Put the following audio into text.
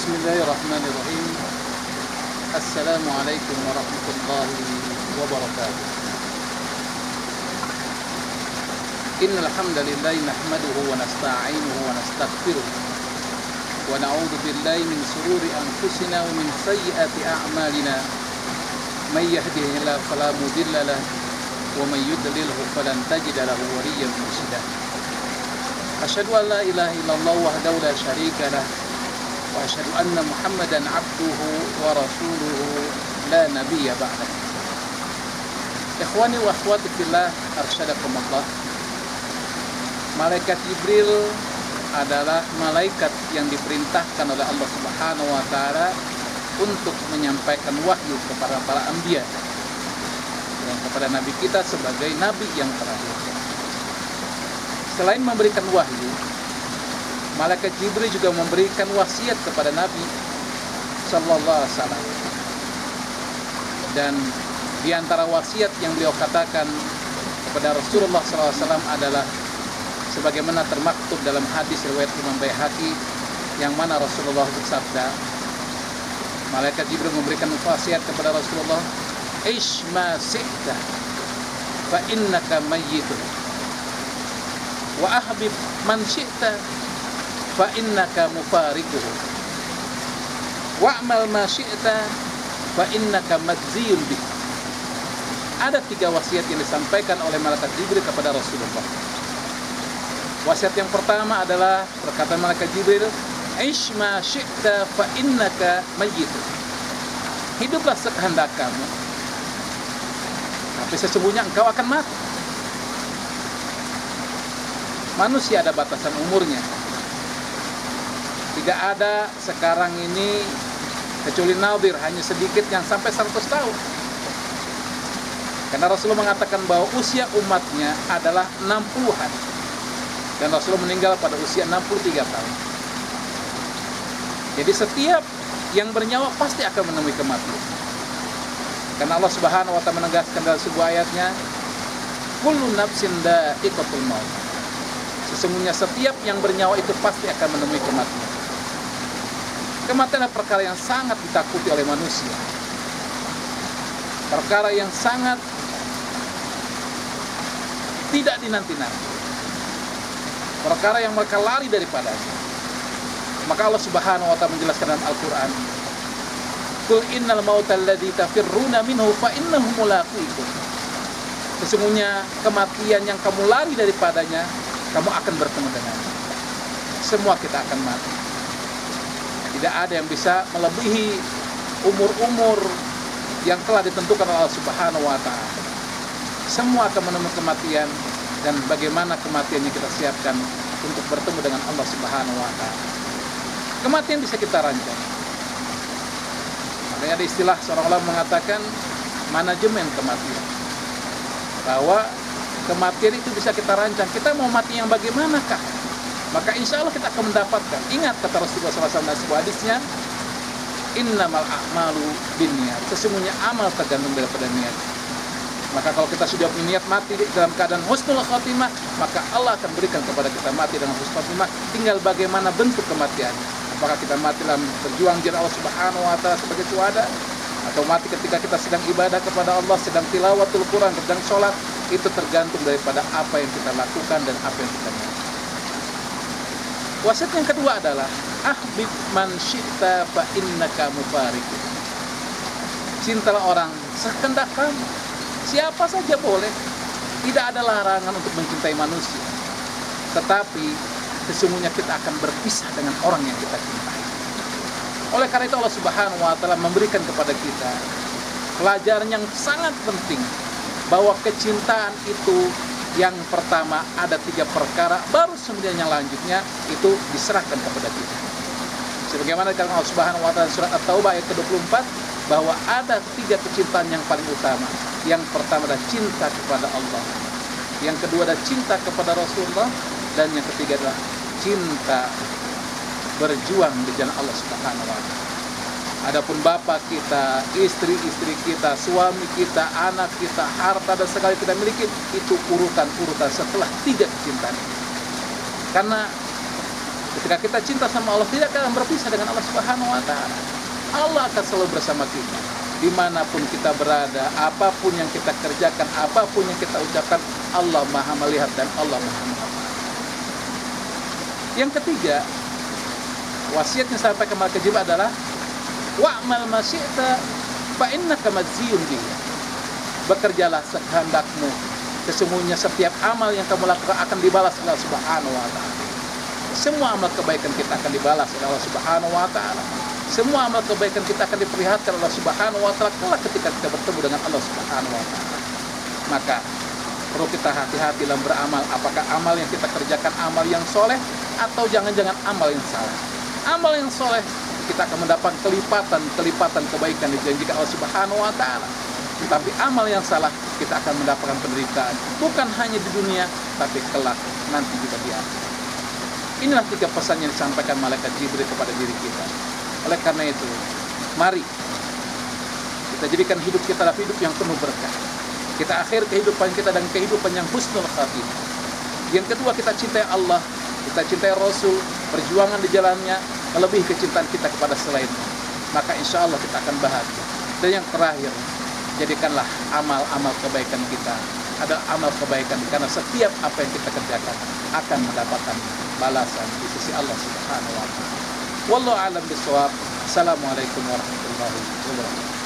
Bismillahirrahmanirrahim. Assalamualaikum warahmatullahi wabarakatuh. Innal hamdalillahi nahmaduhu wa nasta'inuhu wa nastaghfiruh wa na'udzu billahi min shururi anfusina wa min sayyiati a'malina. May yahdihillahu fala mudilla lahu wa may yudlilhu falan tajida lahu waliyyan mursyida. Asyhadu an la ilaha illallah wahdahu la syarika lahu wa asyhadu anna Muhammadan abduhu wa rasuluhu la nabiyya ba'dah. Ikhwani wa akhwati fillah, arsyadakumullah. Malaikat Jibril adalah malaikat yang diperintahkan oleh Allah Subhanahu wa taala untuk menyampaikan wahyu kepada para anbiya dan kepada nabi kita sebagai nabi yang terakhir. Selain memberikan wahyu, malaikat Jibril juga memberikan wasiat kepada Nabi sallallahu alaihi wasallam. Dan di antara wasiat yang beliau katakan kepada Rasulullah sallallahu alaihi wasallam adalah sebagaimana termaktub dalam hadis riwayat Imam Baihaqi, yang mana Rasulullah bersabda, malaikat Jibril memberikan wasiat kepada Rasulullah, "Ish ma si'ta fa innaka mayyitun wa ahbib man syi'ta fa innaka mufariquhu wa'mal ma syi'ta fa innaka madziyun bih." Ada 3 wasiat yang disampaikan oleh malaikat Jibril kepada Rasulullah. Wasiat yang pertama adalah perkataan malaikat Jibril, "Ish ma syi'ta fa innaka mayyitun." Hiduplah sekehendak kamu, tapi sesungguhnya engkau akan mati. Manusia ada batasan umurnya. Tidak ada sekarang ini kecuali nadir, hanya sedikit yang sampai 100 tahun. Karena Rasulullah mengatakan bahwa usia umatnya adalah 60-an. Dan Rasulullah meninggal pada usia 63 tahun. Jadi setiap yang bernyawa pasti akan menemui kematian. Karena Allah Subhanahu wa taala menegaskan dalam sebuah ayatnya, "Kullu nafsin dha'iqatul maut." Sesungguhnya setiap yang bernyawa itu pasti akan menemui kematian. Kematian adalah perkara yang sangat ditakuti oleh manusia. Perkara yang sangat tidak dinanti-nanti. Perkara yang mereka lari daripadanya. Maka Allah Subhanahu wa taala menjelaskan dalam Al-Qur'an, "Qul innal mauta alladzi tafirruna minhu fa innahu mulaqikum." Sesungguhnya kematian yang kamu lari daripadanya, kamu akan bertemu dengannya. Semua kita akan mati. Tidak ada yang bisa melebihi umur-umur yang telah ditentukan oleh Allah Subhanahu wa taala. Semua akan menemui kematian, dan bagaimana kematian yang kita siapkan untuk bertemu dengan Allah Subhanahu wa taala. Kematian bisa kita rancang. Makanya ada istilah seorang ulama mengatakan manajemen kematian. Bahwa kematian itu bisa kita rancang. Kita mau mati yang bagaimanakah? Maka insya Allah kita akan mendapatkan. Ingat kata Rasulullah SAW dalam sebuah hadisnya, "Innamal a'malu binniyat." Sesungguhnya amal tergantung daripada niat. Maka kalau kita sudah punya niat mati dalam keadaan husnul khotimah, maka Allah akan berikan kepada kita mati dengan husnul khotimah. Tinggal bagaimana bentuk kematian. Apakah kita mati dalam berjuang di jalan Allah Subhanahu wa taala sebagai syuhada, atau mati ketika kita sedang ibadah kepada Allah, sedang tilawatul Quran, sedang sholat. Itu tergantung daripada apa yang kita lakukan dan apa yang kita niat. Wasiat yang kedua adalah ahbib man syi'ta fa innaka mufariqu. Cintalah orang sekehendak kamu. Siapa saja boleh. Tidak ada larangan untuk mencintai manusia. Tetapi sesungguhnya kita akan berpisah dengan orang yang kita cintai. Oleh karena itu Allah Subhanahu wa taala memberikan kepada kita pelajaran yang sangat penting, bahwa kecintaan itu yang pertama ada 3 perkara, baru kemudian yang lanjutnya itu diserahkan kepada kita. Sebagaimana dikatakan Allah Subhanahu wa taala surat At-Taubah ayat ke-24, bahwa ada 3 kecintaan yang paling utama. Yang pertama adalah cinta kepada Allah, yang kedua adalah cinta kepada Rasulullah, dan yang ketiga adalah cinta berjuang di jalan Allah Subhanahu wa taala. Adapun bapak kita, istri-istri kita, suami kita, anak kita, harta dan segala kita miliki, itu urutan-urutan setelah 3 kecintaan. Karena Ketika kita cinta sama Allah, tidak akan berpisah dengan Allah Subhanahu wa Ta'ala. Allah akan selalu bersama kita dimanapun kita berada, apapun yang kita kerjakan, apapun yang kita ucapkan, Allah Maha melihat dan Allah Maha mengetahui. Yang ketiga, wasiat yang sampai ke malaikat Jibril adalah wa'mal ma syi'ta fa innaka majziyun bihi. Bekerjalah sekehendakmu, sesungguhnya setiap amal yang kamu lakukan akan dibalas oleh Allah Subhanahu wa Ta'ala. Semua amal kebaikan kita akan dibalas oleh Allah Subhanahu wa Ta'ala. Semua amal kebaikan kita akan diperlihatkan oleh Allah Subhanahu wa Ta'ala kelak ketika kita bertemu dengan Allah Subhanahu wa Ta'ala. Maka perlu kita hati-hati dalam beramal. Apakah amal yang kita kerjakan amal yang soleh atau jangan-jangan amal yang salah? Amal yang soleh kita akan mendapat kelipatan kebaikan dijanjikan Allah Subhanahu wa Ta'ala. Tapi amal yang salah kita akan mendapatkan penderitaan, bukan hanya di dunia tapi kelak nanti juga di akhirat. Inilah 3 pesan yang disampaikan malaikat Jibril kepada diri kita. Oleh karena itu, mari kita jadikan hidup kita adalah hidup yang penuh berkah. Kita akhir kehidupan kita dan kehidupan yang husnul khatimah. Yang kedua, kita cintai Allah, kita cintai Rasul, perjuangan di jalannya melebihi kecintaan kita kepada selainnya. Maka insya Allah kita akan bahagia. Dan yang terakhir, jadikanlah amal-amal kebaikan kita adalah amal kebaikan, karena setiap apa yang kita kerjakan akan mendapatkan balasan di sisi Allah Subhanahu wa Ta'ala. Wallahu a'lam bishawab. Assalamualaikum warahmatullahi wabarakatuh.